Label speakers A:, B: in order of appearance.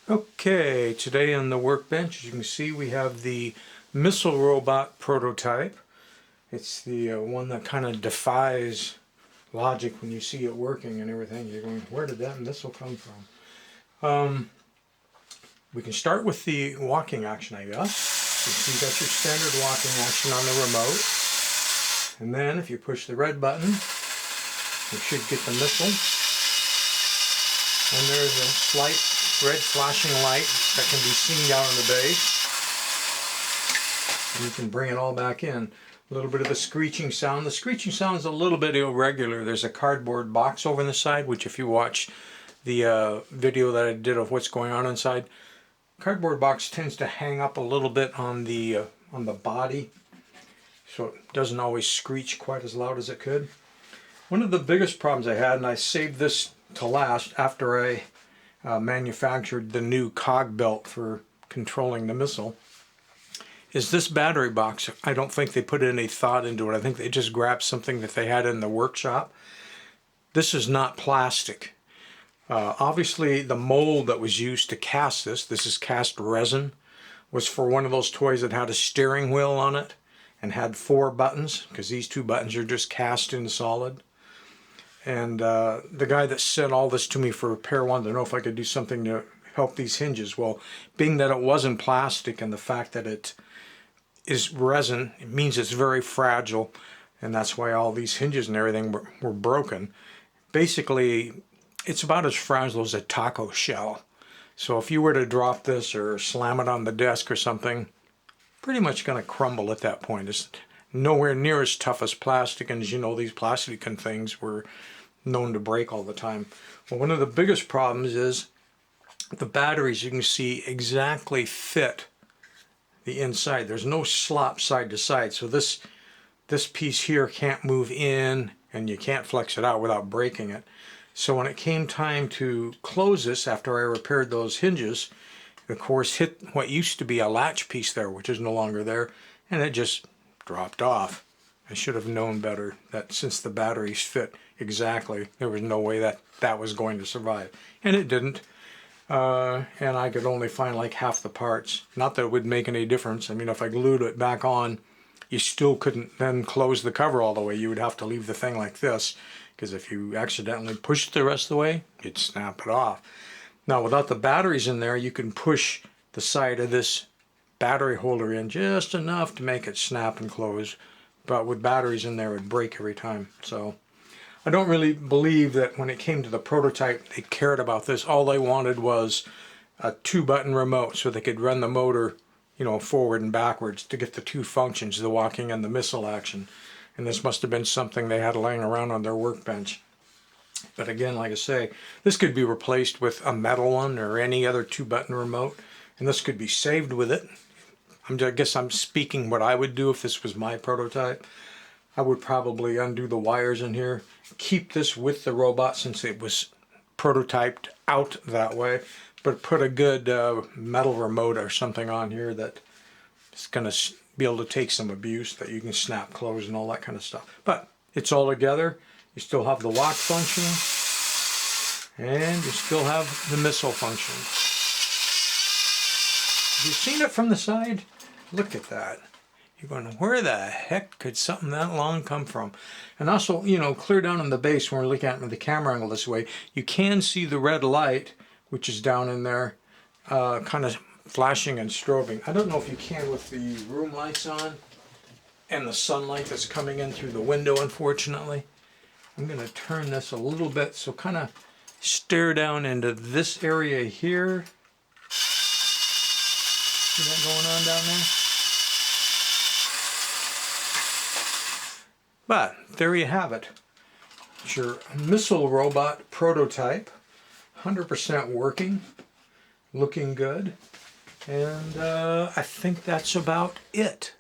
A: Okay, today on the workbench, as you can see, we have the missile robot prototype. It's the one that kind of defies logic when you see it working and everything. You're going, where did that missile come from? We can start with the walking action, I guess. You see, you got your standard walking action on the remote. And then if you push the red button, you should get the missile. And there's a slight red flashing light that can be seen down in the base. And you can bring it all back in. A little bit of the screeching sound. The screeching sound is a little bit irregular. There's a cardboard box over on the side, which if you watch the video that I did of what's going on inside, cardboard box tends to hang up a little bit on the body, so it doesn't always screech quite as loud as it could. One of the biggest problems I had, and I saved this to last after I manufactured the new cog belt for controlling the missile, is this battery box. I don't think they put any thought into it. I think they just grabbed something that they had in the workshop. This is not plastic. Obviously the mold that was used to cast this is cast resin, was for one of those toys that had a steering wheel on it and had 4 buttons, because these 2 buttons are just cast in solid. And the guy that sent all this to me for repair wanted to know if I could do something to help these hinges. Well, being that it wasn't plastic and the fact that it is resin, it means it's very fragile, and that's why all these hinges and everything were broken. Basically, it's about as fragile as a taco shell. So if you were to drop this or slam it on the desk or something, pretty much going to crumble at that point. It's nowhere near as tough as plastic, and as you know, these plastic things were known to break all the time. Well, one of the biggest problems is the batteries, you can see, exactly fit the inside. There's no slop side to side, so this piece here can't move in and you can't flex it out without breaking it. So when it came time to close this after I repaired those hinges, it of course hit what used to be a latch piece there, which is no longer there, and it just dropped off. I should have known better that since the batteries fit exactly, there was no way that that was going to survive. And it didn't. And I could only find like half the parts. Not that it would make any difference. I mean, if I glued it back on, you still couldn't then close the cover all the way. You would have to leave the thing like this, because if you accidentally pushed the rest of the way, you'd snap it off. Now, without the batteries in there, you can push the side of this battery holder in just enough to make it snap and close, but with batteries in there, it would break every time. So I don't really believe that when it came to the prototype, they cared about this. All they wanted was a 2-button remote so they could run the motor, you know, forward and backwards to get the 2 functions, the walking and the missile action. And this must have been something they had laying around on their workbench. But again, like I say, this could be replaced with a metal one or any other 2-button remote, and this could be saved with it. I guess I'm speaking what I would do if this was my prototype. I would probably undo the wires in here, keep this with the robot since it was prototyped out that way, but put a good metal remote or something on here that is going to be able to take some abuse, that you can snap close and all that kind of stuff. But it's all together. You still have the lock function, and you still have the missile function. Have you seen it from the side? Look at that. You're going, where the heck could something that long come from? And also, you know, clear down in the base when we're looking at it with the camera angle this way, you can see the red light, which is down in there, kind of flashing and strobing. I don't know if you can with the room lights on and the sunlight that's coming in through the window, unfortunately. I'm going to turn this a little bit, so kind of stare down into this area here. See that going on down there? But there you have it. It's your missile robot prototype, 100% working, looking good, and I think that's about it.